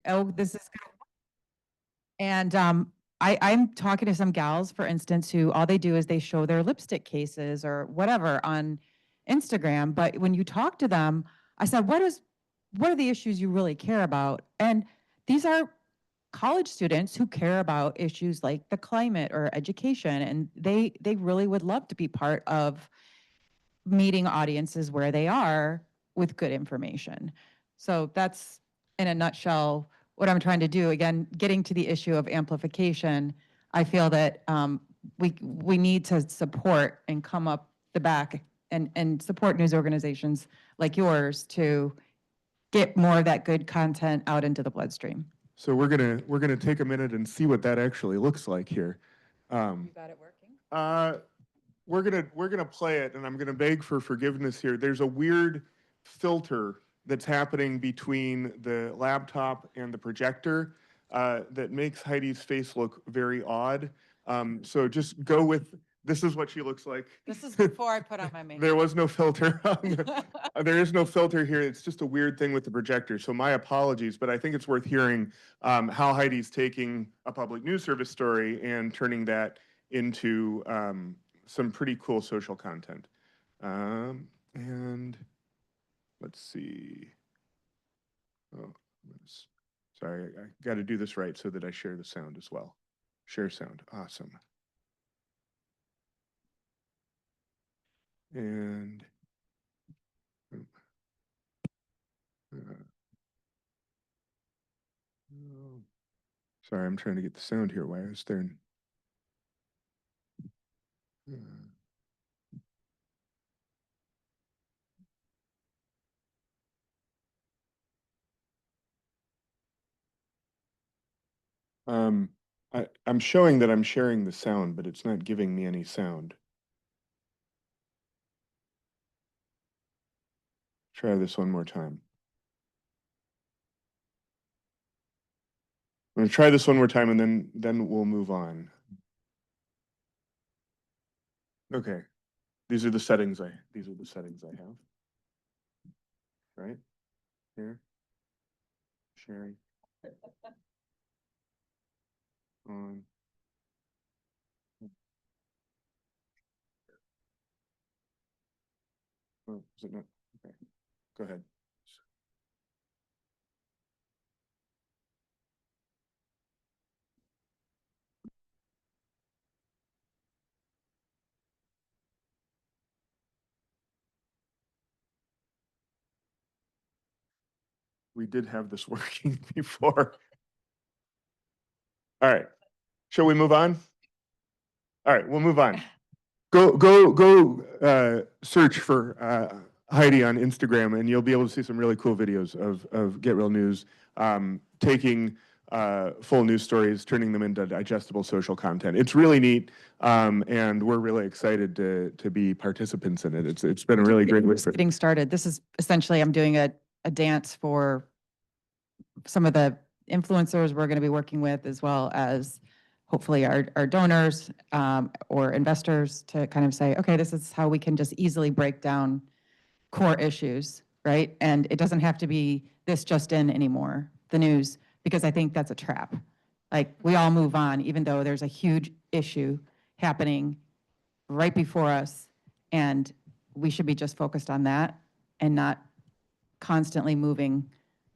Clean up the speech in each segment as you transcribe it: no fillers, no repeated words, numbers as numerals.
oh, this is, and I'm talking to some gals, for instance, who all they do is they show their lipstick cases or whatever on Instagram. But when you talk to them, I said, what are the issues you really care about? And these are college students who care about issues like the climate or education, and they really would love to be part of meeting audiences where they are with good information. So that's in a nutshell what I'm trying to do. Again, getting to the issue of amplification, I feel that we need to support and come up the back and support news organizations like yours to get more of that good content out into the bloodstream. So we're gonna take a minute and see what that actually looks like here. You got it working? We're gonna play it, and I'm gonna beg for forgiveness here. There's a weird filter that's happening between the laptop and the projector that makes Heidi's face look very odd. So just go with, this is what she looks like. This is before I put on my makeup. There was no filter. There is no filter here. It's just a weird thing with the projector. So my apologies, but I think it's worth hearing how Heidi's taking a public news service story and turning that into some pretty cool social content. And let's see. Oh, sorry, I got to do this right so that I share the sound as well. Share sound, awesome. And sorry, I'm trying to get the sound here while I was there. I'm showing that I'm sharing the sound, but it's not giving me any sound. Try this one more time. I'm gonna try this one more time, and then we'll move on. Okay, these are the settings I have. Right here, sharing. On. Oh, is it not? Okay, go ahead. We did have this working before. All right, shall we move on? All right, we'll move on. Go search for Heidi on Instagram, and you'll be able to see some really cool videos of Get Real News, taking full news stories, turning them into digestible social content. It's really neat, and we're really excited to be participants in it. It's been a really great way. Getting started. This is essentially, I'm doing a dance for some of the influencers we're going to be working with, as well as hopefully our donors or investors, to kind of say, okay, this is how we can just easily break down core issues, right? And it doesn't have to be this just in anymore, the news, because I think that's a trap. Like, we all move on, even though there's a huge issue happening right before us, and we should be just focused on that and not constantly moving.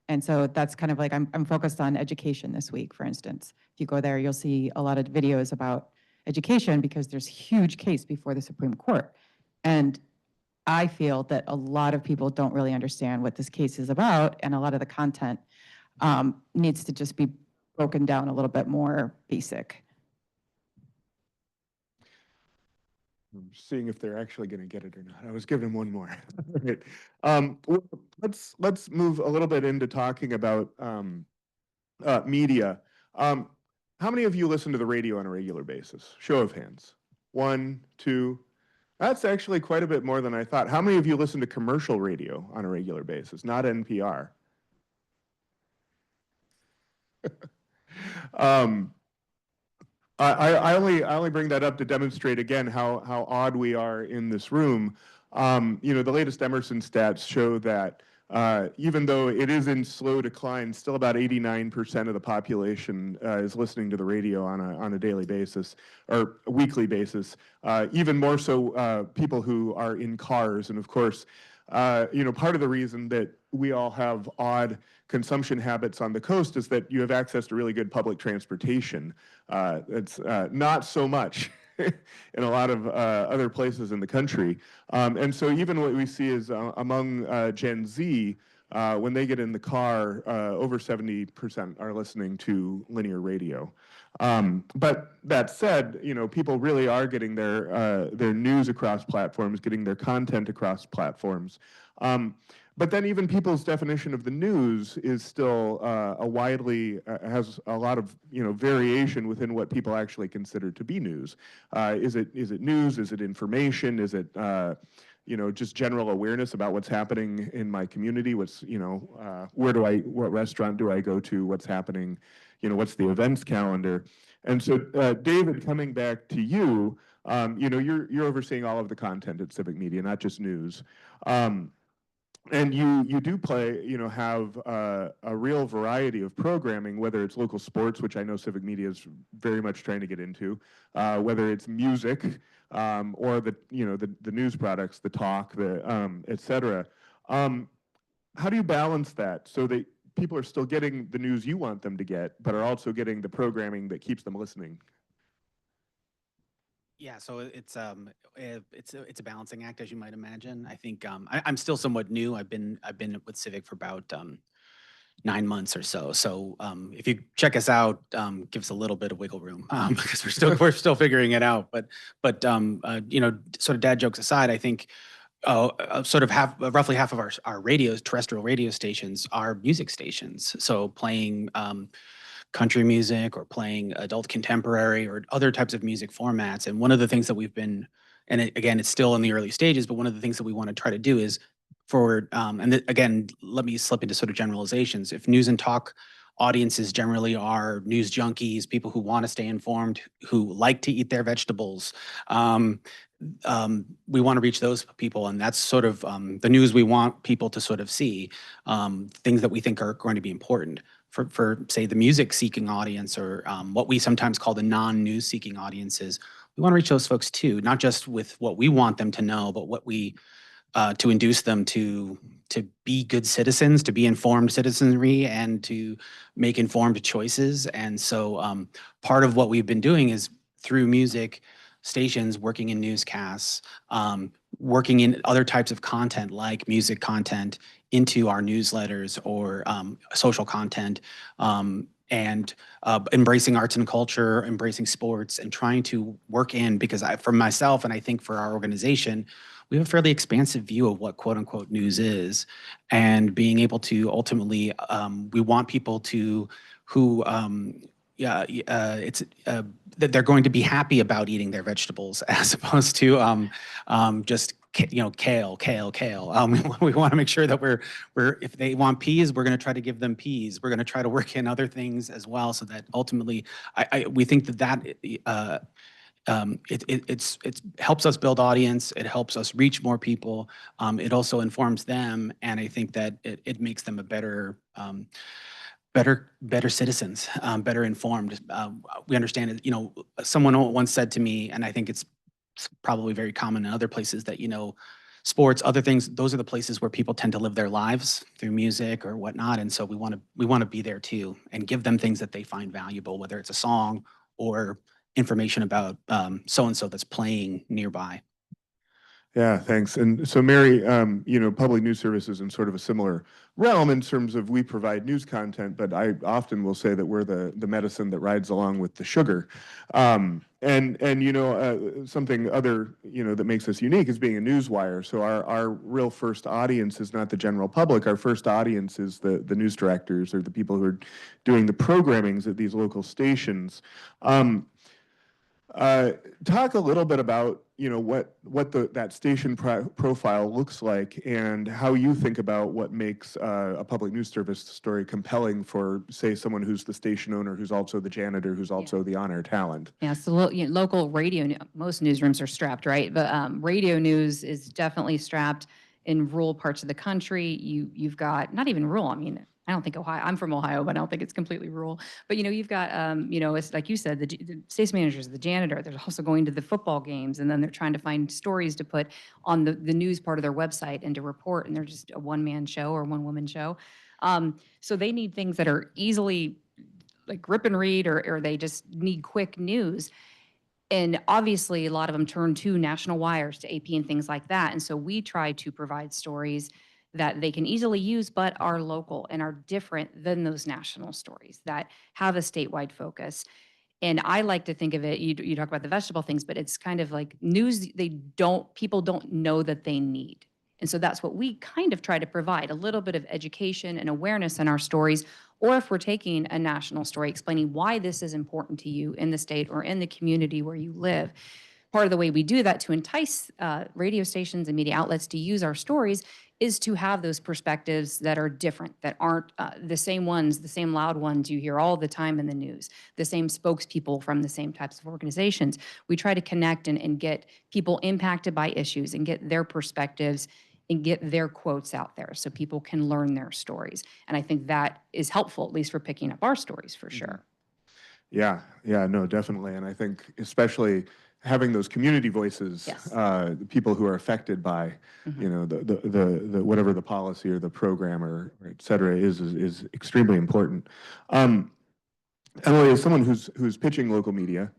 And so that's kind of like, I'm focused on education this week, for instance. If you go there, you'll see a lot of videos about education, because there's huge case before the Supreme Court. And I feel that a lot of people don't really understand what this case is about, and a lot of the content needs to just be broken down a little bit more basic. I'm seeing if they're actually going to get it or not. I was giving them one more. Right. Let's move a little bit into talking about media. How many of you listen to the radio on a regular basis? Show of hands. 1, 2. That's actually quite a bit more than I thought. How many of you listen to commercial radio on a regular basis, not NPR? I only bring that up to demonstrate again how odd we are in this room. The latest Emerson stats show that even though it is in slow decline, still about 89% of the population is listening to the radio on a daily basis or a weekly basis. Even more so, people who are in cars. And of course, part of the reason that we all have odd consumption habits on the coast is that you have access to really good public transportation. It's not so much in a lot of other places in the country. And so even what we see is among Gen Z, when they get in the car, over 70% are listening to linear radio. But that said, people really are getting their news across platforms, getting their content across platforms. But then even people's definition of the news is still has a lot of variation within what people actually consider to be news. Is it news? Is it information? Is it just general awareness about what's happening in my community? What's what restaurant do I go to? What's happening? What's the events calendar? And so, David, coming back to you, you're overseeing all of the content at Civic Media, not just news. And you do have a real variety of programming, whether it's local sports, which I know Civic Media is very much trying to get into, whether it's music, or the news products, the talk, et cetera. How do you balance that so that people are still getting the news you want them to get, but are also getting the programming that keeps them listening? Yeah, so it's a balancing act, as you might imagine. I think I'm still somewhat new. I've been with Civic for about 9 months or so. So if you check us out, give us a little bit of wiggle room, because we're still figuring it out. But sort of dad jokes aside, I think roughly half of our terrestrial radio stations are music stations. So playing country music or playing adult contemporary or other types of music formats. And one of the things that we've been, and again, it's still in the early stages, but one of the things that we want to try to do is again, let me slip into sort of generalizations. If news and talk audiences generally are news junkies, people who want to stay informed, who like to eat their vegetables, we want to reach those people, and that's sort of the news we want people to sort of see, things that we think are going to be important. For say, the music-seeking audience, or what we sometimes call the non-news seeking audiences, we want to reach those folks too, not just with what we want them to know, but what we to induce them to be good citizens, to be informed citizenry, and to make informed choices. And so part of what we've been doing is through music stations, working in newscasts, working in other types of content like music content into our newsletters or social content, and embracing arts and culture, embracing sports, and trying to work in, because for myself, and I think for our organization, we have a fairly expansive view of what quote unquote news is, and being able to ultimately, we want people who that they're going to be happy about eating their vegetables, as opposed to just kale. We want to make sure that we're if they want peas, we're going to try to give them peas. We're going to try to work in other things as well, so that ultimately, we think that it helps us build audience. It helps us reach more people. It also informs them, and I think that it makes them a better citizens, better informed. We understand it. Someone once said to me, and I think it's probably very common in other places, that sports, other things, those are the places where people tend to live their lives through music or whatnot. And so we want to be there too, and give them things that they find valuable, whether it's a song or information about so-and-so that's playing nearby. Yeah, thanks. And so, Mary, public news services in sort of a similar realm in terms of we provide news content, but I often will say that we're the medicine that rides along with the sugar. Something other that makes us unique is being a news wire. So our real first audience is not the general public. Our first audience is the news directors, or the people who are doing the programmings at these local stations. Talk a little bit about what that station profile looks like, and how you think about what makes a public news service story compelling for, say, someone who's the station owner, who's also the janitor, who's also the on-air talent. Yeah, so local radio, most newsrooms are strapped, right? But radio news is definitely strapped. in rural parts of the country. You've got, not even rural, I mean, I don't think Ohio, I'm from Ohio, but I don't think it's completely rural. But, you've got, it's like you said, the station managers, the janitor, they're also going to the football games, and then they're trying to find stories to put on the news part of their website and to report, and they're just a one-man show or one-woman show. So they need things that are easily like rip and read, or they just need quick news. And obviously, a lot of them turn to national wires, to AP and things like that. And so we try to provide stories that they can easily use, but are local and are different than those national stories that have a statewide focus. And I like to think of it, you talk about the vegetable things, but it's kind of like news people don't know that they need. And so that's what we kind of try to provide, a little bit of education and awareness in our stories. Or if we're taking a national story, explaining why this is important to you in the state or in the community where you live. Part of the way we do that to entice radio stations and media outlets to use our stories is to have those perspectives that are different, that aren't the same ones, the same loud ones you hear all the time in the news, the same spokespeople from the same types of organizations. We try to connect and get people impacted by issues and get their perspectives and get their quotes out there so people can learn their stories. And I think that is helpful, at least for picking up our stories, for sure. Yeah, no, definitely. And I think especially having those community voices, Yes. The people who are affected by, the whatever the policy or the program or et cetera is extremely important. Emily, as someone who's pitching local media,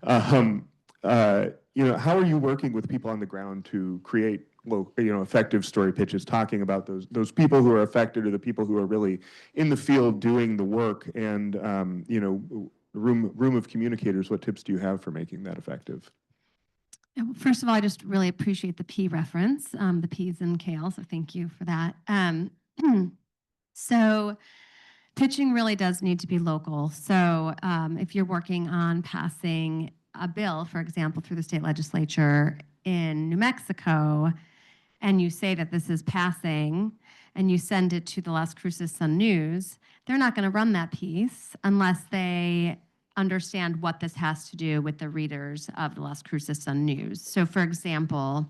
how are you working with people on the ground to create effective story pitches, talking about those people who are affected or the people who are really in the field doing the work, and room of communicators? What tips do you have for making that effective? First of all, I just really appreciate the P reference, the P's in kale, so thank you for that. So pitching really does need to be local. So if you're working on passing a bill, for example, through the state legislature in New Mexico, and you say that this is passing, and you send it to the Las Cruces Sun News, they're not going to run that piece unless they understand what this has to do with the readers of the Las Cruces Sun News. So, for example,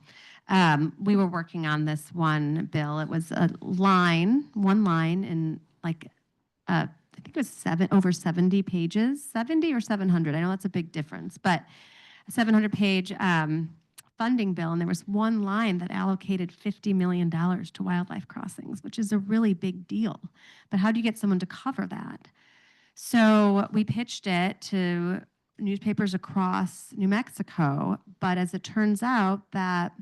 we were working on this one bill. It was one line in like, I think it was over 70 pages, 70 or 700. I know that's a big difference, but a 700-page funding bill, and there was one line that allocated $50 million to wildlife crossings, which is a really big deal. But how do you get someone to cover that? So we pitched it to newspapers across New Mexico, but as it turns out that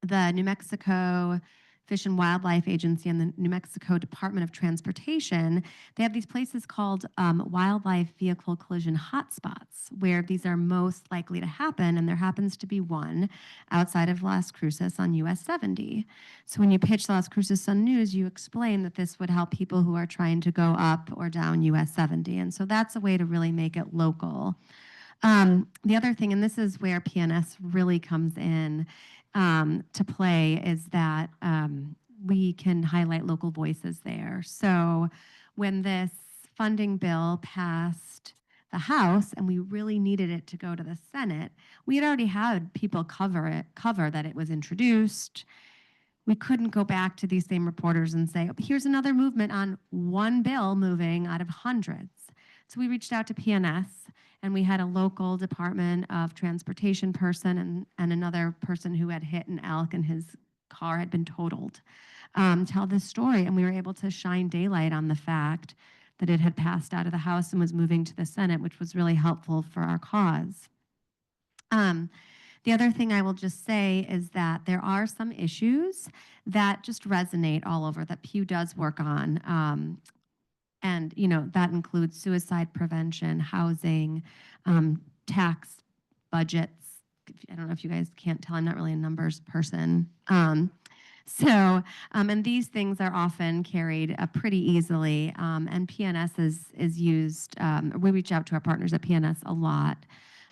the New Mexico Fish and Wildlife Agency and the New Mexico Department of Transportation, they have these places called wildlife vehicle collision hotspots, where these are most likely to happen, and there happens to be one outside of Las Cruces on US 70. So when you pitch the Las Cruces Sun News, you explain that this would help people who are trying to go up or down US 70, and so that's a way to really make it local. The other thing, and this is where PNS really comes in to play, is that we can highlight local voices there. So when this funding bill passed the House and we really needed it to go to the Senate, we had already had people cover that it was introduced. We couldn't go back to these same reporters and say, oh, here's another movement on one bill moving out of hundreds. So we reached out to PNS, and we had a local Department of Transportation person and another person who had hit an elk and his car had been totaled tell this story. And we were able to shine daylight on the fact that it had passed out of the House and was moving to the Senate, which was really helpful for our cause. The other thing I will just say is that there are some issues that just resonate all over that Pew does work on. And, that includes suicide prevention, housing, tax budgets. I don't know if you guys can't tell, I'm not really a numbers person. And these things are often carried pretty easily. And PNS is used, we reach out to our partners at PNS a lot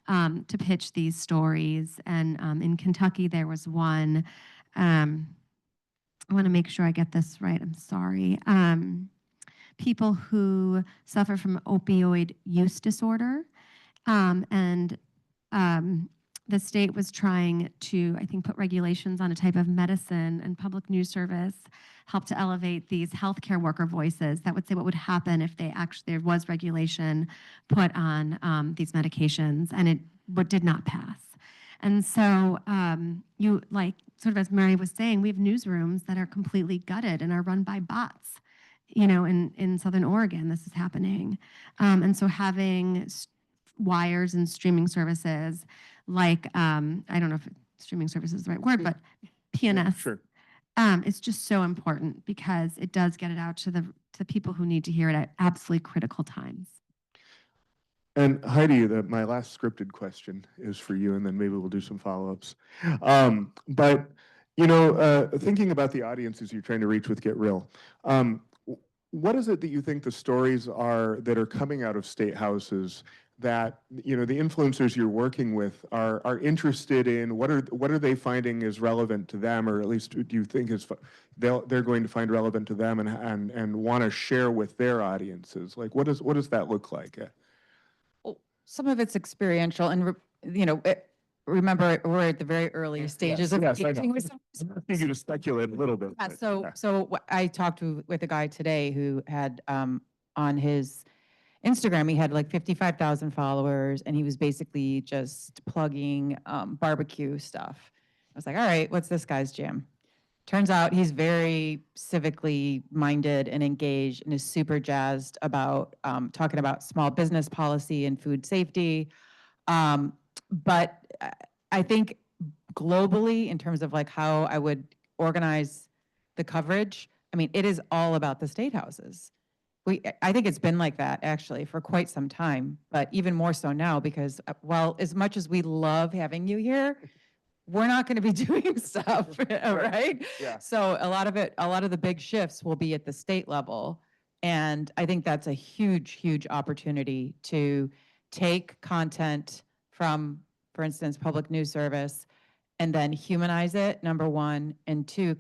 to pitch these stories. And in Kentucky, there was one, I want to make sure I get this right, I'm sorry. People who suffer from opioid use disorder. The the state was trying to, I think, put regulations on a type of medicine, and public news service helped to elevate these healthcare worker voices that would say what would happen if there was regulation put on these medications, and it did not pass. And so sort of as Mary was saying, we have newsrooms that are completely gutted and are run by bots. In Southern Oregon, this is happening. And so having wires and streaming services like, I don't know if streaming service is the right word, but PNS. Sure. It's just so important because it does get it out to the people who need to hear it at absolutely critical times. And Heidi, my last scripted question is for you, and then maybe we'll do some follow-ups. But thinking about the audiences you're trying to reach with Get Real, what is it that you think the stories are that are coming out of state houses that the influencers you're working with are interested in? What are they finding is relevant to them, or at least do you think they're going to find relevant to them and want to share with their audiences? Like, what does that look like? Some of it's experiential, and remember, we're at the very early stages of engaging with some. I'm asking you to speculate a little bit. Yeah, but, so I talked with a guy today who had on his Instagram, he had like 55,000 followers, and he was basically just plugging barbecue stuff. I was like, all right, what's this guy's jam? Turns out he's very civically minded and engaged, and is super jazzed about talking about small business policy and food safety. But I think globally, in terms of like how I would organize the coverage, I mean, it is all about the state houses. I think it's been like that actually for quite some time, but even more so now because, well, as much as we love having you here, we're not going to be doing stuff, right? Yeah. So a lot of the big shifts will be at the state level. And I think that's a huge, huge opportunity to take content from, for instance, public news service, and then humanize it, number one, and two,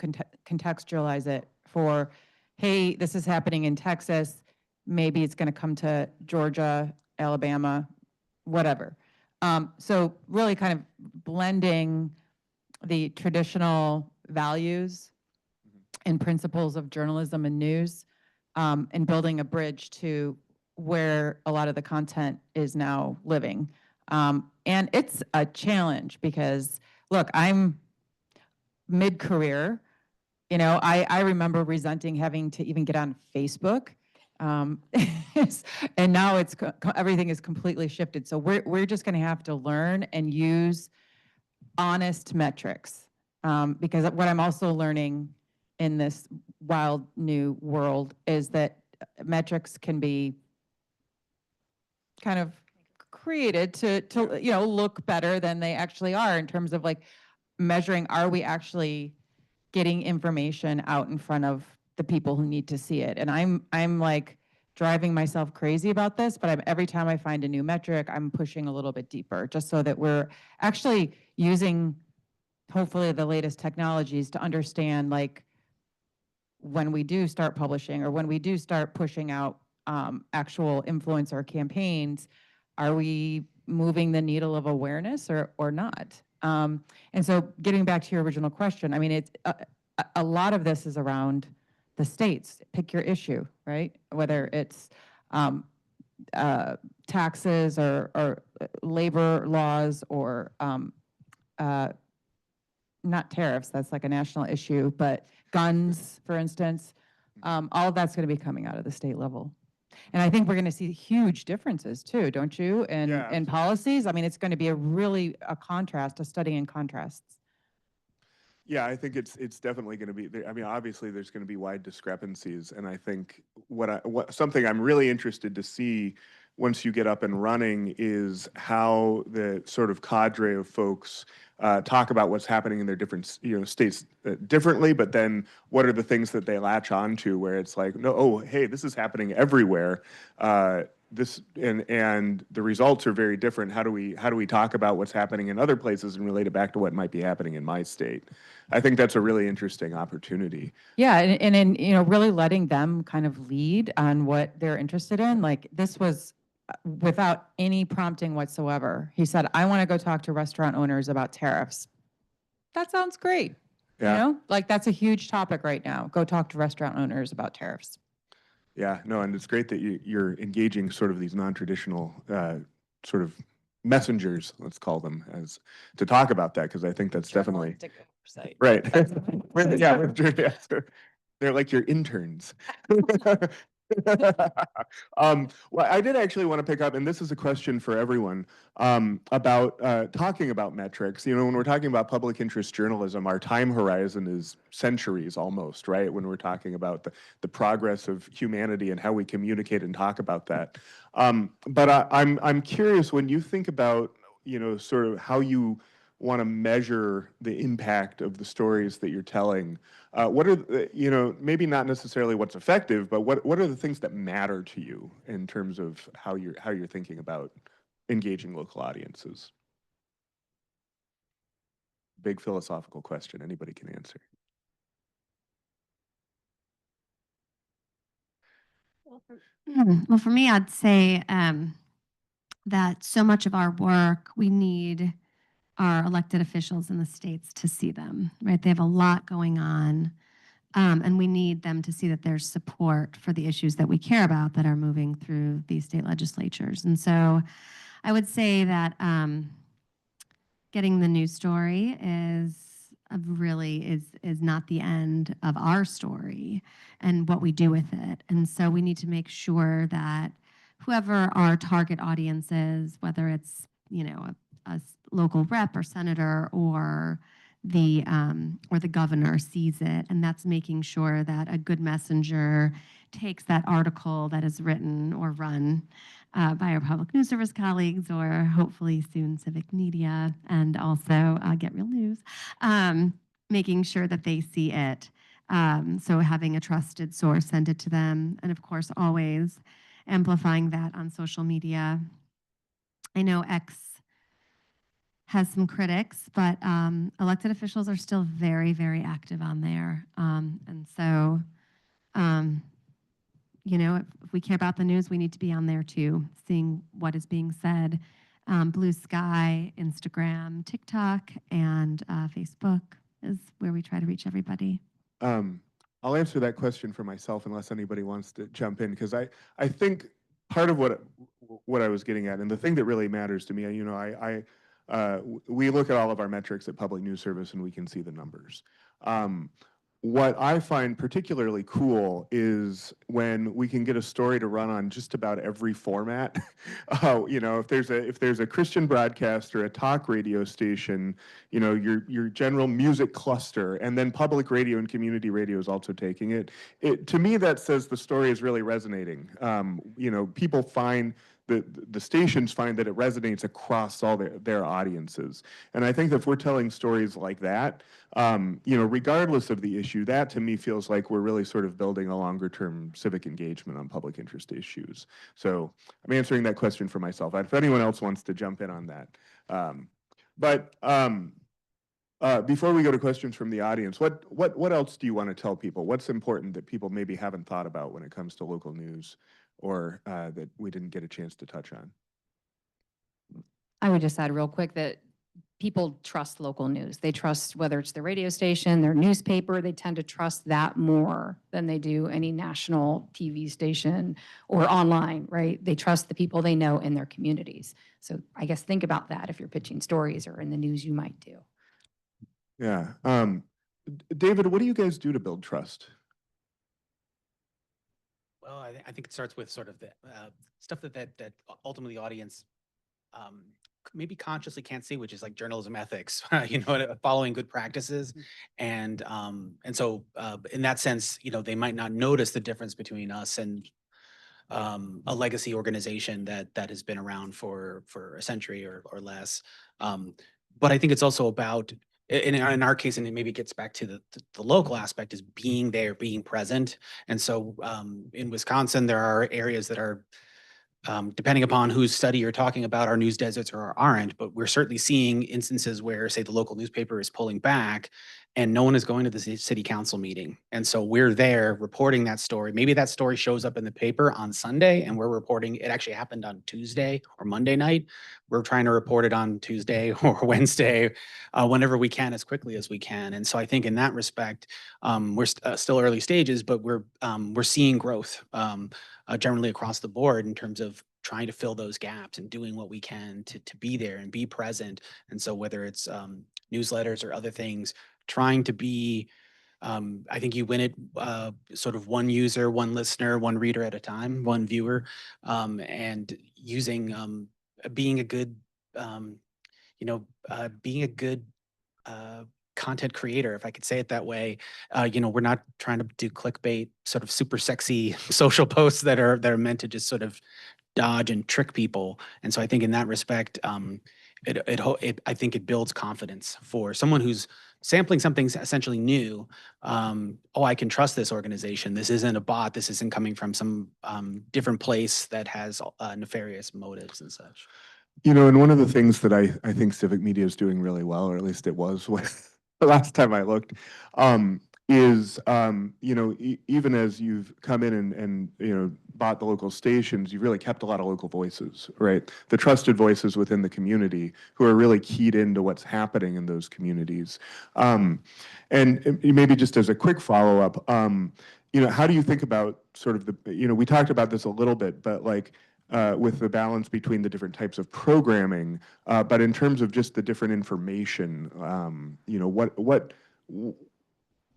contextualize it for, hey, this is happening in Texas, maybe it's going to come to Georgia, Alabama, whatever. So really kind of blending the traditional values and principles of journalism and news, and building a bridge to where a lot of the content is now living. And it's a challenge because, look, I'm mid-career. I remember resenting having to even get on Facebook. And now everything is completely shifted. So we're just going to have to learn and use honest metrics, because what I'm also learning in this wild new world is that metrics can be kind of created to look better than they actually are in terms of like measuring, are we actually getting information out in front of the people who need to see it? And I'm like driving myself crazy about this, but every time I find a new metric, I'm pushing a little bit deeper just so that we're actually using hopefully the latest technologies to understand, like, when we do start publishing or when we do start pushing out actual influencer campaigns, are we moving the needle of awareness or not? And so getting back to your original question, I mean, it's a lot of this is around the states. Pick your issue, right? Whether it's taxes or labor laws or not tariffs, that's like a national issue, but guns, for instance, all of that's going to be coming out of the state level. And I think we're going to see huge differences too, don't you? In policies, I mean, it's going to be a contrast, a study in contrasts. Yeah, I think it's definitely going to be. I mean, obviously, there's going to be wide discrepancies, and I think something I'm really interested to see once you get up and running is how the sort of cadre of folks talk about what's happening in their different states differently, but then what are the things that they latch on to where it's like, no, oh, hey, this is happening everywhere. And the results are very different. How do we talk about what's happening in other places and relate it back to what might be happening in my state? I think that's a really interesting opportunity. Yeah, and really letting them kind of lead on what they're interested in. Like, this was without any prompting whatsoever. He said, I want to go talk to restaurant owners about tariffs. That sounds great. Yeah. You know, like that's a huge topic right now. Go talk to restaurant owners about tariffs. Yeah, no, and it's great that you're engaging sort of these non-traditional sort of messengers, let's call them, as to talk about that, because I think that's definitely right. Yeah, they're like your interns. Well, I did actually want to pick up, and this is a question for everyone, about talking about metrics. You know, when we're talking about public interest journalism, our time horizon is centuries almost, right? When we're talking about the progress of humanity and how we communicate and talk about that. But I'm curious, when you think about, you know, sort of how you want to measure the impact of the stories that you're telling, what are the, you know, maybe not necessarily what's effective, but what are the things that matter to you in terms of how you're thinking about engaging local audiences? Big philosophical question. Anybody can answer. Well, for me, I'd say that so much of our work, we need our elected officials in the states to see them, right? They have a lot going on. And we need them to see that there's support for the issues that we care about that are moving through these state legislatures. And so I would say that getting the news story is not the end of our story and what we do with it. And so we need to make sure that whoever our target audience is, whether it's, you know, a local rep or senator or the governor, sees it, and that's making sure that a good messenger takes that article that is written or run by our public news service colleagues, or hopefully soon civic media, and also Get Real News, making sure that they see it. So having a trusted source send it to them, and of course always amplifying that on social media. I know X has some critics, but elected officials are still very, very active on there. And so, you know, if we care about the news, we need to be on there too, seeing what is being said. Blue Sky, Instagram, TikTok, and Facebook is where we try to reach everybody. I'll answer that question for myself unless anybody wants to jump in, because I think part of what I was getting at, and the thing that really matters to me, you know, we look at all of our metrics at Public News Service and we can see the numbers. What I find particularly cool is when we can get a story to run on just about every format. You know, if there's a Christian broadcaster, a talk radio station, you know, your general music cluster, and then public radio and community radio is also taking it. To me, that says the story is really resonating. You know, people find the stations find that it resonates across all their audiences. And I think that if we're telling stories like that, you know, regardless of the issue, that to me feels like we're really sort of building a longer term civic engagement on public interest issues. So I'm answering that question for myself. If anyone else wants to jump in on that. Before we go to questions from the audience, what else do you want to tell people? What's important that people maybe haven't thought about when it comes to local news, or that we didn't get a chance to touch on? I would just add real quick that people trust local news. They trust whether it's the radio station, their newspaper, they tend to trust that more than they do any national TV station or online, right? They trust the people they know in their communities. So I guess think about that if you're pitching stories or in the news you might do. Yeah. David, what do you guys do to build trust? Well, I think it starts with sort of the stuff that ultimately the audience maybe consciously can't see, which is like journalism ethics, you know, following good practices. And so in that sense, you know, they might not notice the difference between us and a legacy organization that has been around for a century or less. But I think it's also about, in our case, and it maybe gets back to the local aspect, is being there, being present. And so in Wisconsin, there are areas that are, depending upon whose study you're talking about, are news deserts or aren't, but we're certainly seeing instances where, say, the local newspaper is pulling back and no one is going to the city council meeting. And so we're there reporting that story. Maybe that story shows up in the paper on Sunday and we're reporting it actually happened on Tuesday or Monday night. We're trying to report it on Tuesday or Wednesday, whenever we can, as quickly as we can. And so I think in that respect, we're still early stages, but we're seeing growth generally across the board in terms of trying to fill those gaps and doing what we can to be there and be present. And so whether it's newsletters or other things, trying to be, I think you win it sort of one user, one listener, one reader at a time, one viewer, and using, being a good, being a good content creator, if I could say it that way. We're not trying to do clickbait, sort of super sexy social posts that are meant to just sort of dodge and trick people. And so I think in that respect, I think it builds confidence for someone who's sampling something essentially new. Oh, I can trust this organization. This isn't a bot. This isn't coming from some different place that has nefarious motives and such. And one of the things that I think civic media is doing really well, or at least it was when, the last time I looked, is, even as you've come in and bought the local stations, you've really kept a lot of local voices, right? The trusted voices within the community who are really keyed into what's happening in those communities. And maybe just as a quick follow-up, how do you think about sort of we talked about this a little bit, but like, with the balance between the different types of programming, but in terms of just the different information,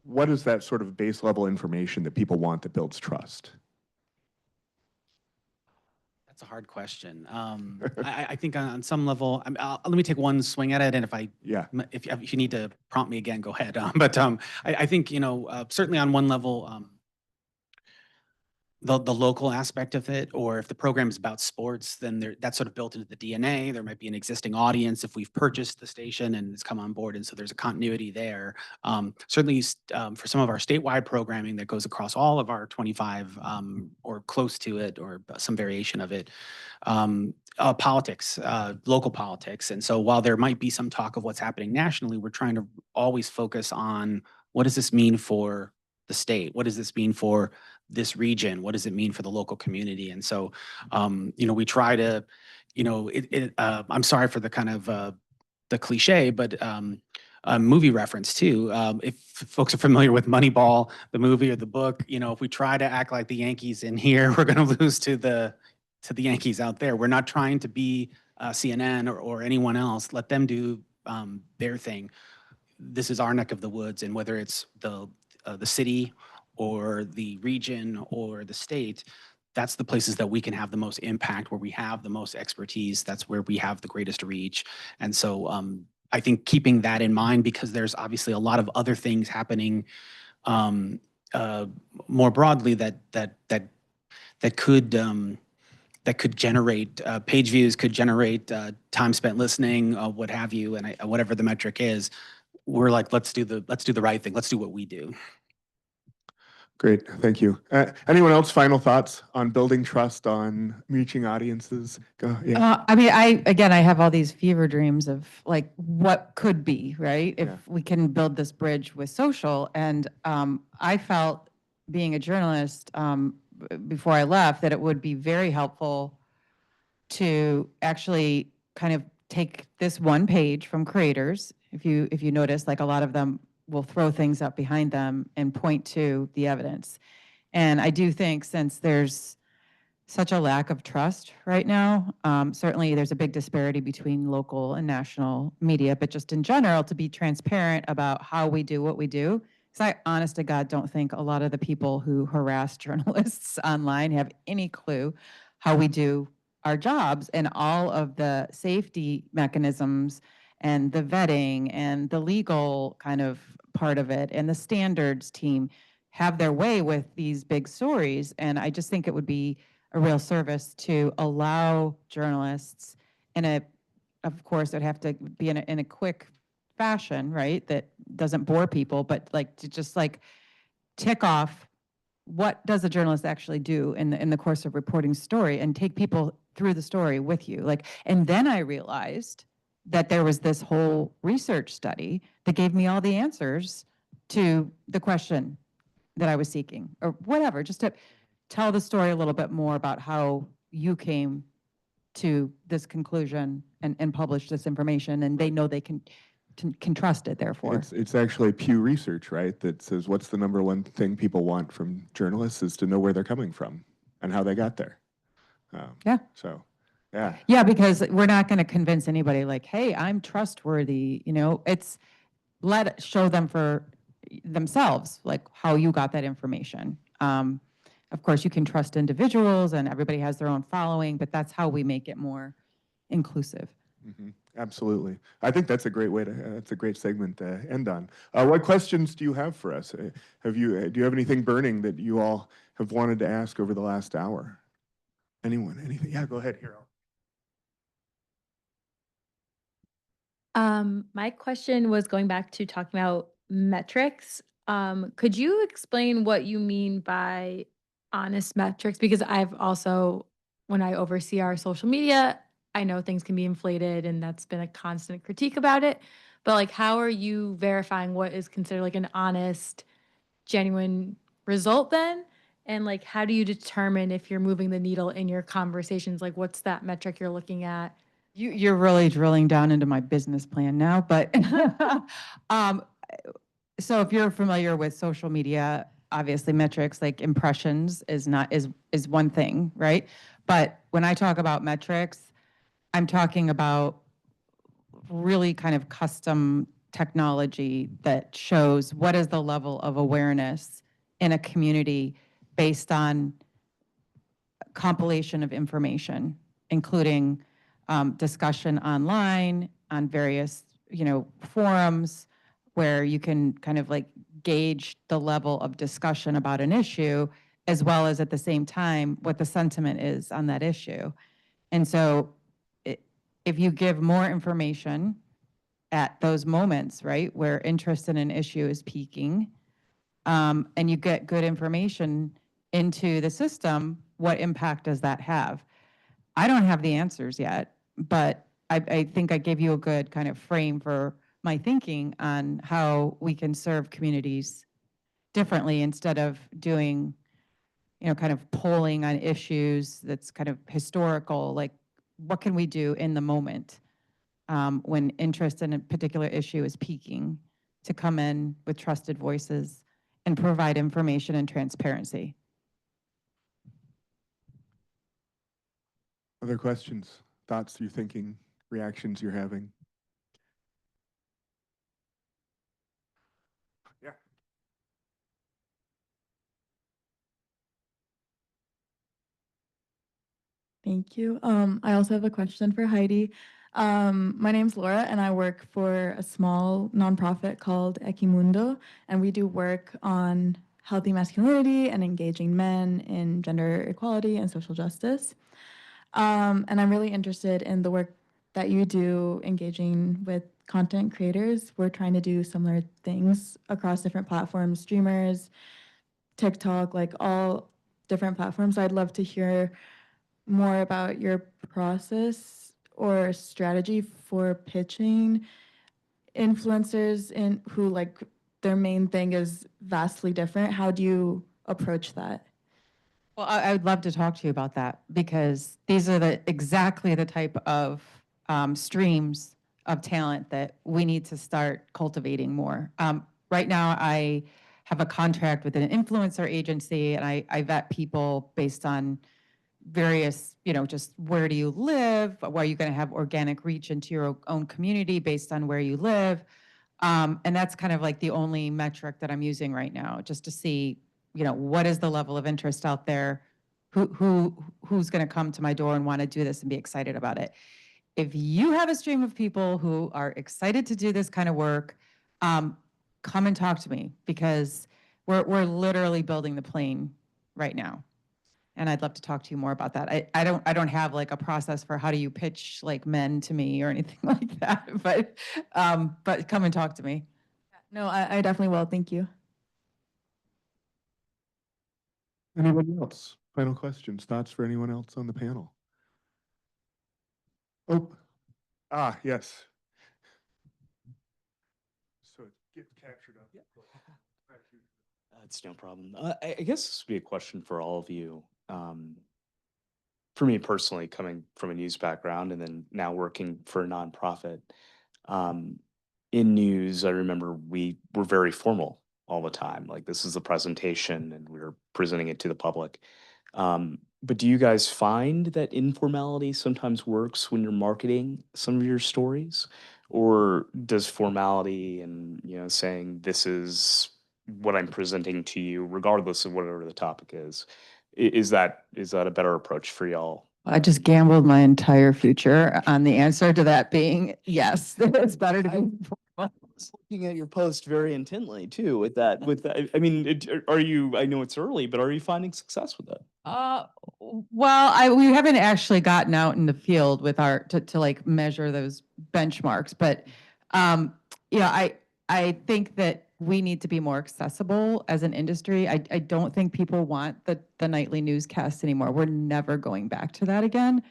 what is that sort of base level information that people want that builds trust? That's a hard question. I think on some level, let me take one swing at it, and if you need to prompt me again, go ahead. But I think certainly on one level, the local aspect of it, or if the program is about sports, then that's sort of built into the DNA. There might be an existing audience if we've purchased the station and it's come on board, and so there's a continuity there. Certainly, for some of our statewide programming that goes across all of our 25 or close to it, or some variation of it, politics, local politics. And so while there might be some talk of what's happening nationally, we're trying to always focus on what does this mean for the state? What does this mean for this region? What does it mean for the local community? And so, we try to, I'm sorry for the kind of the cliche, but a movie reference too. If folks are familiar with Moneyball, the movie or the book, if we try to act like the Yankees in here, we're going to lose to the Yankees out there. We're not trying to be CNN or anyone else. Let them do their thing. This is our neck of the woods, and whether it's the city or the region or the state, that's the places that we can have the most impact, where we have the most expertise. That's where we have the greatest reach. And so I think keeping that in mind, because there's obviously a lot of other things happening more broadly that could generate page views, could generate time spent listening, what have you, and whatever the metric is. We're like, let's do the right thing. Let's do what we do. Great, thank you. Anyone else final thoughts on building trust, on reaching audiences? Go, yeah. I have all these fever dreams of like what could be, right? If we can build this bridge with social. And I felt, being a journalist before I left, that it would be very helpful to actually kind of take this one page from creators. If you notice, like a lot of them will throw things up behind them and point to the evidence. And I do think, since there's such a lack of trust right now, certainly there's a big disparity between local and national media, but just in general, to be transparent about how we do what we do. Because I, honest to God, don't think a lot of the people who harass journalists online have any clue how we do our jobs, and all of the safety mechanisms and the vetting and the legal kind of part of it, and the standards team have their way with these big stories. And I just think it would be a real service to allow journalists of course, it would have to be in a quick fashion, right? That doesn't bore people, but like to just like tick off, what does a journalist actually do in the course of reporting story, and take people through the story with you. And then I realized that there was this whole research study that gave me all the answers to the question that I was seeking, or whatever, just to tell the story a little bit more about how you came to this conclusion and publish this information, and they know they can trust it, therefore. It's actually Pew Research, right, that says what's the number one thing people want from journalists is to know where they're coming from and how they got there. Yeah. So, yeah. Yeah, because we're not going to convince anybody like, hey, I'm trustworthy. It's show them for themselves, like how you got that information. Of course, you can trust individuals and everybody has their own following, but that's how we make it more inclusive. Mm-hmm. Absolutely. I think that's a great way to, that's a great segment to end on. What questions do you have for us? Do you have anything burning that you all have wanted to ask over the last hour? Anyone, anything? Yeah, go ahead, Hero. My question was going back to talking about metrics. Could you explain what you mean by honest metrics? Because I've also, when I oversee our social media, I know things can be inflated and that's been a constant critique about it. But like, how are you verifying what is considered like an honest, genuine result then? And like, how do you determine if you're moving the needle in your conversations? Like, what's that metric you're looking at? You're really drilling down into my business plan now, but so if you're familiar with social media, obviously metrics like impressions is one thing, right? But when I talk about metrics, I'm talking about really kind of custom technology that shows what is the level of awareness in a community based on compilation of information, including discussion online, on various, forums, where you can kind of like gauge the level of discussion about an issue, as well as at the same time, what the sentiment is on that issue. And so if you give more information at those moments, right, where interest in an issue is peaking, and you get good information into the system, what impact does that have? I don't have the answers yet, but I think I gave you a good kind of frame for my thinking on how we can serve communities differently instead of doing, kind of polling on issues that's kind of historical, like what can we do in the moment when interest in a particular issue is peaking, to come in with trusted voices and provide information and transparency. Other questions, thoughts you're thinking, reactions you're having? Yeah. Thank you. I also have a question for Heidi. My name's Laura, and I work for a small nonprofit called Equimundo, and we do work on healthy masculinity and engaging men in gender equality and social justice. And I'm really interested in the work that you do engaging with content creators. We're trying to do similar things across different platforms, streamers, TikTok, like all different platforms. I'd love to hear more about your process or strategy for pitching influencers in who like their main thing is vastly different. How do you approach that? Well, I would love to talk to you about that, because these are exactly the type of streams of talent that we need to start cultivating more. Right now, I have a contract with an influencer agency, and I vet people based on various, just where do you live? Where are you going to have organic reach into your own community based on where you live? And that's kind of like the only metric that I'm using right now, just to see, what is the level of interest out there? Who's going to come to my door and want to do this and be excited about it? If you have a stream of people who are excited to do this kind of work, come and talk to me, because we're literally building the plane right now. And I'd love to talk to you more about that. I don't have like a process for how do you pitch like men to me or anything like that, but come and talk to me. No, I definitely will. Thank you. Anyone else? Final questions, thoughts for anyone else on the panel? Oh, yes. get captured up. That's no problem. I guess this would be a question for all of you. For me personally, coming from a news background and then now working for a nonprofit, in news, I remember we were very formal all the time. Like this is the presentation and we were presenting it to the public. But do you guys find that informality sometimes works when you're marketing some of your stories? Or does formality and, saying this is what I'm presenting to you, regardless of whatever the topic is, is that a better approach for y'all? I just gambled my entire future on the answer to that being yes, it's better to be informal. I was looking at your post very intently too with that. I mean, are you, I know it's early, but are you finding success with that? Well, we haven't actually gotten out in the field with our to like measure those benchmarks, but I think that we need to be more accessible as an industry. I don't think people want the nightly newscasts anymore. We're never going back to that again.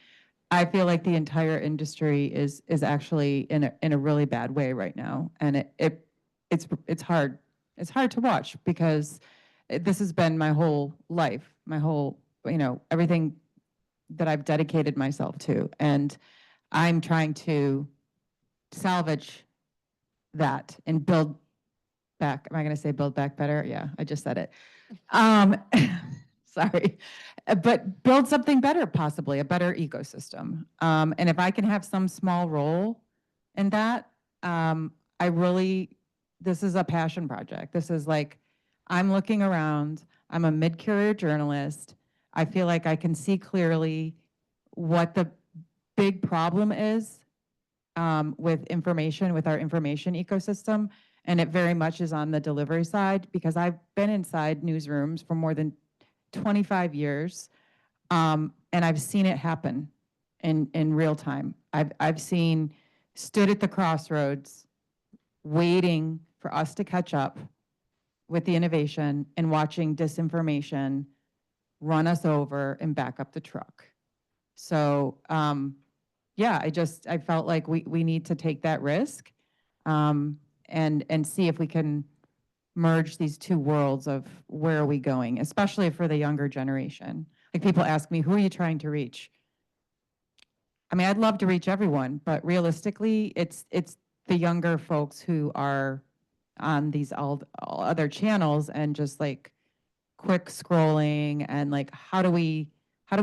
I feel like the entire industry is actually in a really bad way right now, and it's hard. It's hard to watch because this has been my whole life, my whole everything that I've dedicated myself to, and I'm trying to salvage that and build back. Am I going to say build back better? Yeah, I just said it. Sorry, but build something better, possibly a better ecosystem. And if I can have some small role in that, this is a passion project. This is like, I'm looking around, I'm a mid-career journalist. I feel like I can see clearly what the big problem is with information, with our information ecosystem. And it very much is on the delivery side because I've been inside newsrooms for more than 25 years, and I've seen it happen in real time. I've stood at the crossroads waiting for us to catch up with the innovation and watching disinformation run us over and back up the truck. So yeah, I felt like we need to take that risk and see if we can merge these two worlds of where are we going, especially for the younger generation. Like people ask me, who are you trying to reach? I mean, I'd love to reach everyone, but realistically, it's the younger folks who are on these all other channels and just like quick scrolling and like how do we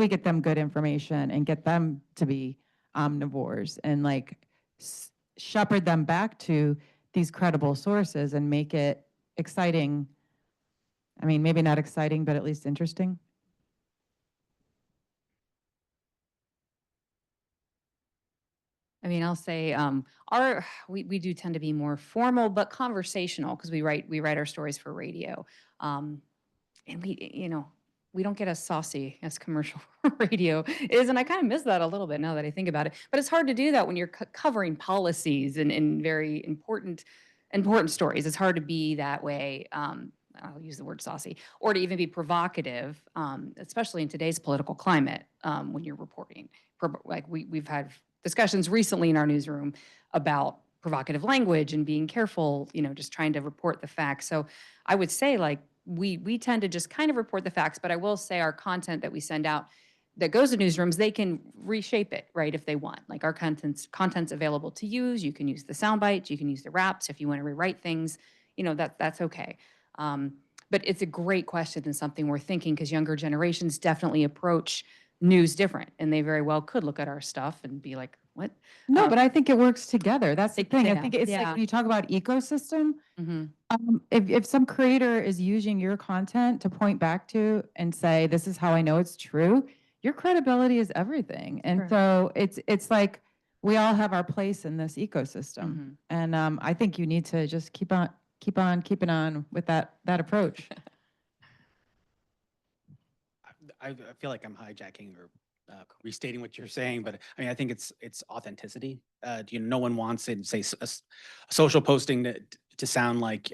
get them good information and get them to be omnivores and like shepherd them back to these credible sources and make it exciting. I mean, maybe not exciting, but at least interesting. I mean, I'll say we do tend to be more formal but conversational because we write our stories for radio, and we don't get as saucy as commercial radio is, and I kind of miss that a little bit now that I think about it. But it's hard to do that when you're covering policies and very important stories. It's hard to be that way. I'll use the word saucy, or to even be provocative, especially in today's political climate when you're reporting. Like we've had discussions recently in our newsroom about provocative language and being careful, just trying to report the facts. So I would say like we tend to just kind of report the facts, but I will say our content that we send out that goes to newsrooms, they can reshape it, right, if they want. Like our content's available to use. You can use the sound bites, you can use the wraps. If you want to rewrite things, that's okay. But it's a great question and something we're thinking because younger generations definitely approach news different, and they very well could look at our stuff and be like, what? No, but I think it works together. That's the thing. I think it's Yeah. like when you talk about ecosystem, Mhm. if some creator is using your content to point back to and say, this is how I know it's true, your credibility is everything. And Sure. so it's like we all have our place in this ecosystem. Mhm. And I think you need to just keep on keeping on with that approach. I feel like I'm hijacking or restating what you're saying, but I mean, I think it's authenticity. No one wants it, say, a social posting to sound like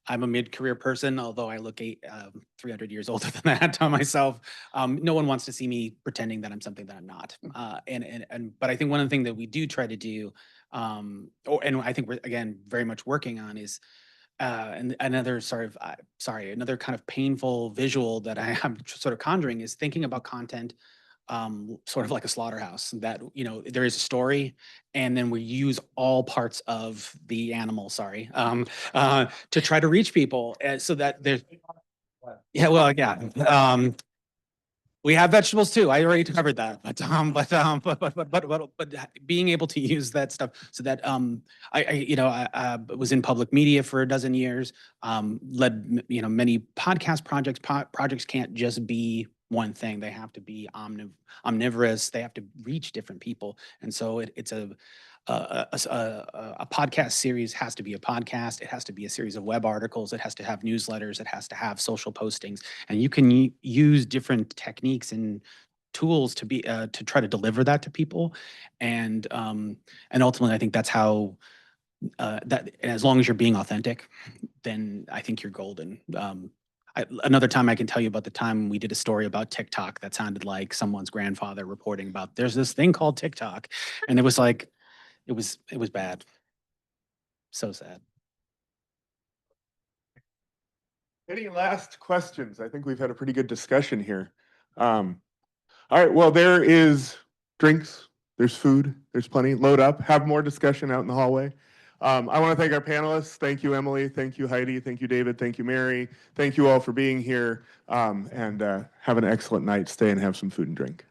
I'm a mid-career person, although I look 300 years older than that on myself. No one wants to see me pretending that I'm something that I'm not. But I think one of the things that we do try to do, and I think we're again very much working on is, and another another kind of painful visual that I am sort of conjuring is thinking about content sort of like a slaughterhouse, that there is a story and then we use all parts of the animal, to try to reach people, so that there's we have vegetables too. I already covered that, but being able to use that stuff so that I was in public media for a dozen years, led many podcast projects. Projects can't just be one thing; they have to be omnivorous. They have to reach different people, and so it's a podcast series has to be a podcast. It has to be a series of web articles. It has to have newsletters. It has to have social postings, and you can use different techniques and tools to be to try to deliver that to people, and ultimately, I think that's how that. And as long as you're being authentic, then I think you're golden. Another time I can tell you about the time we did a story about TikTok that sounded like someone's grandfather reporting about there's this thing called TikTok, and it was like. It was bad. So sad. Any last questions? I think we've had a pretty good discussion here. All right, well, there is drinks, there's food, there's plenty. Load up, have more discussion out in the hallway. I want to thank our panelists. Thank you, Emily. Thank you, Heidi. Thank you, David. Thank you, Mary. Thank you all for being here. And have an excellent night. Stay and have some food and drink.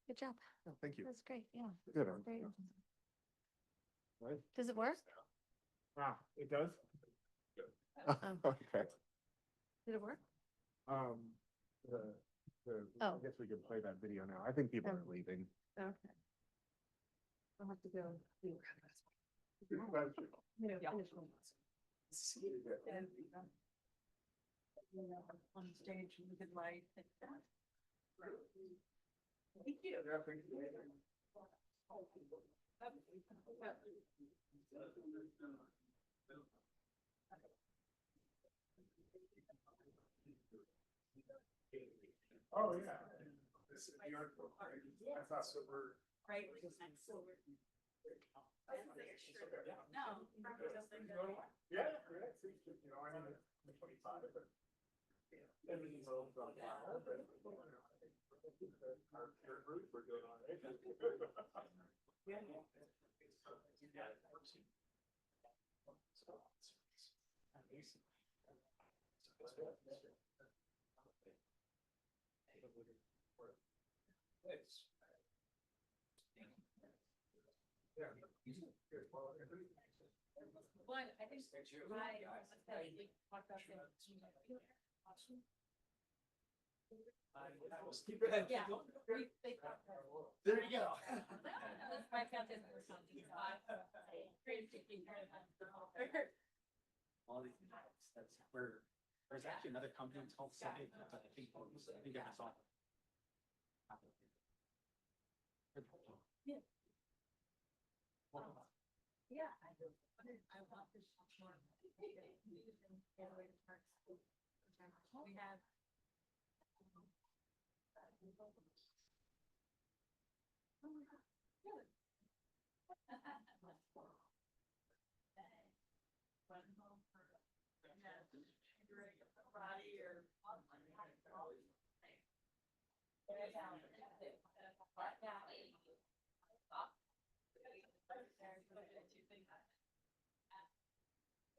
Good job. Oh, thank you. That's great. Yeah. Good. Great. Right? Does it work? It does? Okay. Did it work? I Oh. guess we could play that video now. I think people are leaving. Okay. I'll have to go. On stage with good light. Thank you. Oh, yeah. This is the article. I thought so. Right. Yeah, right. You know, I mean, I'm 25, but everything's all about that. Our roots were good on it. One, I think yeah. There you go. All these that's where there's actually another company called Civic.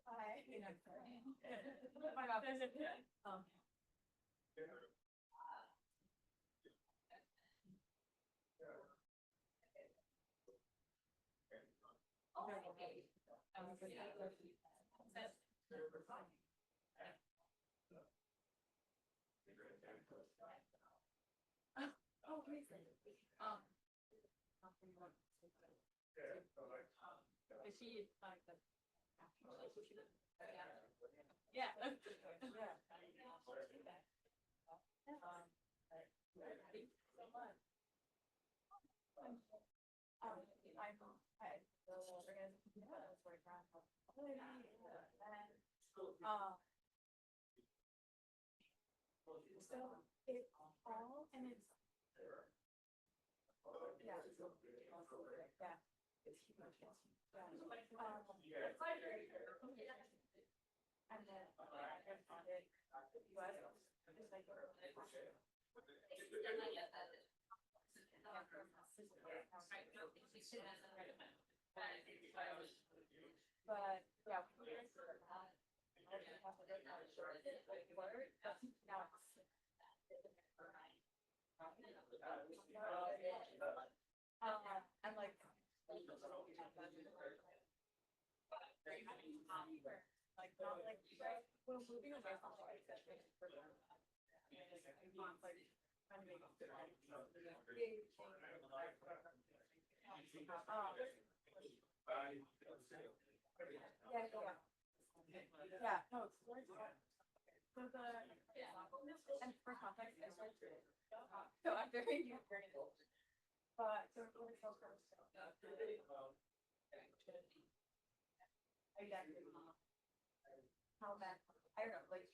I think I saw. Yeah. We have. Yeah. I don't know, like